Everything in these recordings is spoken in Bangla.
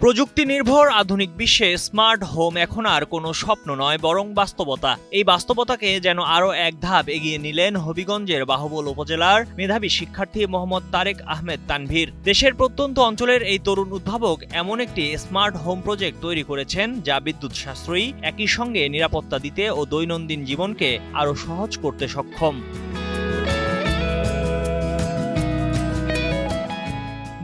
প্রযুক্তি নির্ভর আধুনিক বিশ্বে স্মার্ট হোম এখন আর কোনো স্বপ্ন নয়, বরং বাস্তবতা। এই বাস্তবতাকে যেন আরও এক ধাপ এগিয়ে নিলেন হবিগঞ্জের বাহুবল উপজেলার মেধাবী শিক্ষার্থী মোহাম্মদ তারেক আহমেদ তানভীর। দেশের প্রত্যন্ত অঞ্চলের এই তরুণ উদ্ভাবক এমন একটি স্মার্ট হোম প্রজেক্ট তৈরি করেছেন যা বিদ্যুৎ সাশ্রয়ী, একই সঙ্গে নিরাপত্তা দিতে ও দৈনন্দিন জীবনকে আরও সহজ করতে সক্ষম।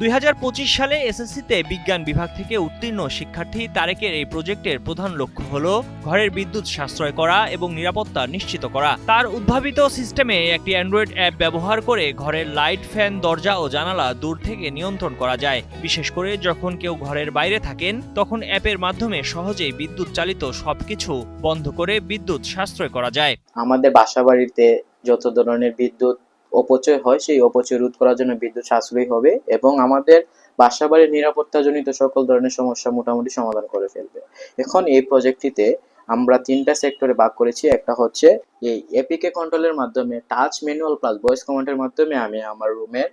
2025 সালে এসএসসিতে বিজ্ঞান বিভাগ থেকে উত্তীর্ণ শিক্ষার্থী তারেকের এই প্রজেক্টের প্রধান লক্ষ্য হল ঘরের বিদ্যুৎ সাশ্রয় করা এবং নিরাপত্তা নিশ্চিত করা। তার উদ্ভাবিত সিস্টেমে একটি অ্যান্ড্রয়েড অ্যাপ ব্যবহার করে ঘরের লাইট, ফ্যান, দরজা ও জানালা দূর থেকে নিয়ন্ত্রণ করা যায়। বিশেষ করে যখন কেউ ঘরের বাইরে থাকেন তখন অ্যাপের মাধ্যমে সহজেই বিদ্যুৎ চালিত সবকিছু বন্ধ করে বিদ্যুৎ সাশ্রয় করা যায়। আমাদের বাসাবাড়িতে যত ধরনের বিদ্যুৎ অপচয় হয় সেই অপচয় রোধ করার জন্য বিদ্যুৎ সাশ্রয়ী হবে এবং আমাদের বাসাবাড়ির নিরাপত্তাজনিত সকল ধরনের সমস্যা মোটামুটি সমাধান করে ফেলবে। এখন এই প্রজেক্টটিতে আমরা 3টা সেক্টরে ভাগ করেছি। একটা হচ্ছে এই এপিকে কন্ট্রোলের মাধ্যমে টাচ, ম্যানুয়াল প্লাস ভয়েস কমান্ডের মাধ্যমে আমি আমার রুমের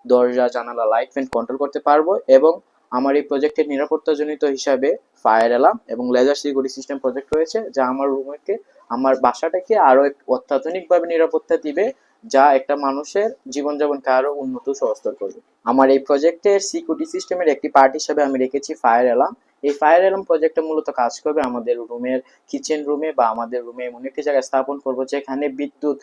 দরজা, জানালা, লাইট, ফ্যান কন্ট্রোল করতে পারবো এবং আমার এই প্রজেক্টের নিরাপত্তাজনিত হিসাবে ফায়ার অ্যালার্ম এবং লেজার সিকিউরিটি সিস্টেম প্রজেক্ট রয়েছে, যা আমার রুমকে, আমার বাসাটাকে আরো অত্যাধুনিকভাবে নিরাপত্তা দিবে, যা একটা মানুষের জীবনযাপনকে আরো উন্নত সহজতর করবে। আমার এই প্রজেক্টের সিকিউরিটি সিস্টেমের একটি পার্ট হিসেবে আমি রেখেছি ফায়ার অ্যালার্ম। এই ফায়ার অ্যালার্ম প্রজেক্টটা মূলত কাজ করবে আমাদের রুমের কিচেন রুমে বা আমাদের রুমে এমন একটি জায়গায় স্থাপন করবো যেখানে বিদ্যুৎ,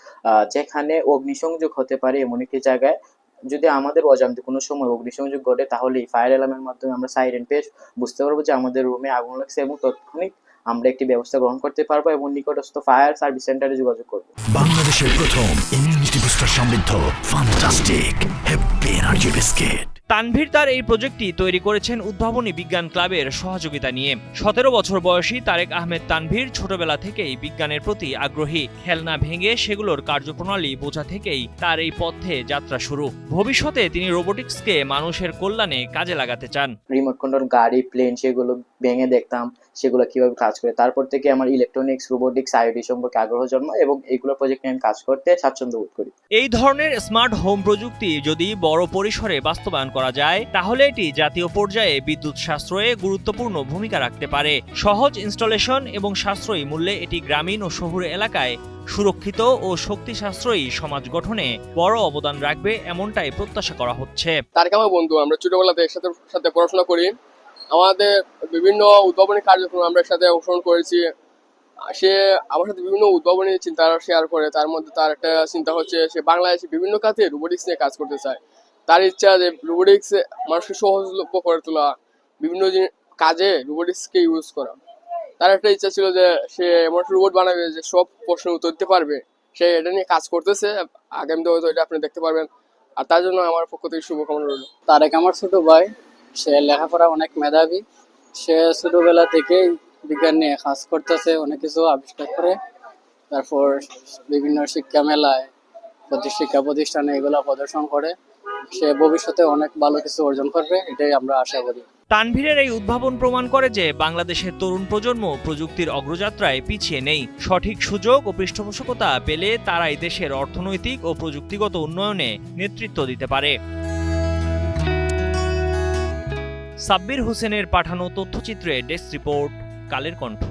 যেখানে অগ্নিসংযোগ হতে পারে এমন একটি জায়গায় যদি আমাদের অজান্তে কোনো সময় অগ্নিসংযোগ ঘটে তাহলে এই ফায়ার অ্যালার্মের মাধ্যমে আমরা সাইরেন পেয়ে বুঝতে পারবো যে আমাদের রুমে আগুন লাগছে এবং তৎক্ষণিক আমরা একটি ব্যবস্থা গ্রহণ করতে পারবো এবং নিকটস্থ ফায়ার সার্ভিস সেন্টারে যোগাযোগ করবো। বাংলাদেশের প্রথম ইমিউনিটি বুস্টার সমৃদ্ধ fantastic happy energy biscuit. Tanvir তার এই প্রজেক্টটি তৈরি করেছেন উদ্ভাবনী বিজ্ঞান ক্লাবের সহযোগিতা নিয়ে। 17 বছর বয়সী তারেক আহমেদ তানভীর ছোটবেলা থেকেই বিজ্ঞানের প্রতি আগ্রহী। খেলনা ভেঙে সেগুলোর কার্যপ্রণালী বোঝা থেকেই তার এই পথে যাত্রা শুরু। ভবিষ্যতে তিনি রোবোটিক্সকে মানুষের কল্যাণে কাজে লাগাতে চান। রিমোট কন্ট্রোল গাড়ি, প্লেন সেগুলো ভেঙে দেখতাম সেগুলো কিভাবে কাজ করে। তারপর থেকে আমার ইলেকট্রনিক্স, রোবোটিক্স, আইওটি সম্পর্কে আগ্রহ জন্ম এবং এইগুলো প্রজেক্ট নিয়ে আমি কাজ করতে স্বাচ্ছন্দ্য বোধ করি। এই ধরনের স্মার্ট হোম প্রযুক্তি যদি বড় পরিসরে বাস্তবায়ন করা যায় তাহলে এটি জাতীয় পর্যায়ে বিদ্যুৎ সাশ্রয়ে গুরুত্বপূর্ণ ভূমিকা রাখতে পারে। সহজ ইনস্টলেশন এবং সাশ্রয়ী মূল্যে এটি গ্রামীণ ও শহুরে এলাকায় সুরক্ষিত ও শক্তি সাশ্রয়ী সমাজ গঠনে বড় অবদান রাখবে, এমনটাই প্রত্যাশা করা হচ্ছে। তারেক আমার বন্ধু, আমরা ছোটবেলাতে একসাথে সাথে পড়াশোনা করি। আমাদের বিভিন্ন উদ্ভাবনী কার্যক্রম আমরা সাথে অংশগ্রহণ করেছি। সে আমার সাথে বিভিন্ন উদ্ভাবনী চিন্তা শেয়ার করে। তার মধ্যে তার একটা চিন্তা হচ্ছে সে বাংলাদেশে বিভিন্ন কাজে রোবোটিক্স নিয়ে কাজ করতে চায়। তার ইচ্ছা যে রোবোটিক্স মানুষকে সহজলভ্য করে তোলা, বিভিন্ন কাজে রোবোটিক্সকে ইউজ করা। তার একটা ইচ্ছা ছিল যে সে এমন একটা রোবট বানাবে যে সব প্রশ্নের উত্তর দিতে পারবে। সে এটা নিয়ে কাজ করতেছে, আগামীতে হয়তো এটা আপনি দেখতে পারবেন। আর তার জন্য আমার পক্ষ থেকে শুভকামনা রইল। তারেক আমার ছোট ভাই, সে লেখাপড়া অনেক মেধাবী। সে ছোটবেলা থেকেই বিজ্ঞান নিয়ে কাজ করতেছে, অনেক কিছু আবিষ্কার করে। তারপর বিভিন্ন শিক্ষা মেলায়, শিক্ষা প্রতিষ্ঠানে এগুলা প্রদর্শন করে। সে ভবিষ্যতে অনেক ভালো কিছু অর্জন করবে, এটাই আমরা আশা করি। তানভীরের এই উদ্ভাবন প্রমাণ করে যে বাংলাদেশের তরুণ প্রজন্ম প্রযুক্তির অগ্রযাত্রায় পিছিয়ে নেই। সঠিক সুযোগ ও পৃষ্ঠপোষকতা পেলে তারাই দেশের অর্থনৈতিক ও প্রযুক্তিগত উন্নয়নে নেতৃত্ব দিতে পারে। সাব্বির হোসেনের পাঠানো তথ্যচিত্রে ডেস্ক রিপোর্ট, কালের কণ্ঠ।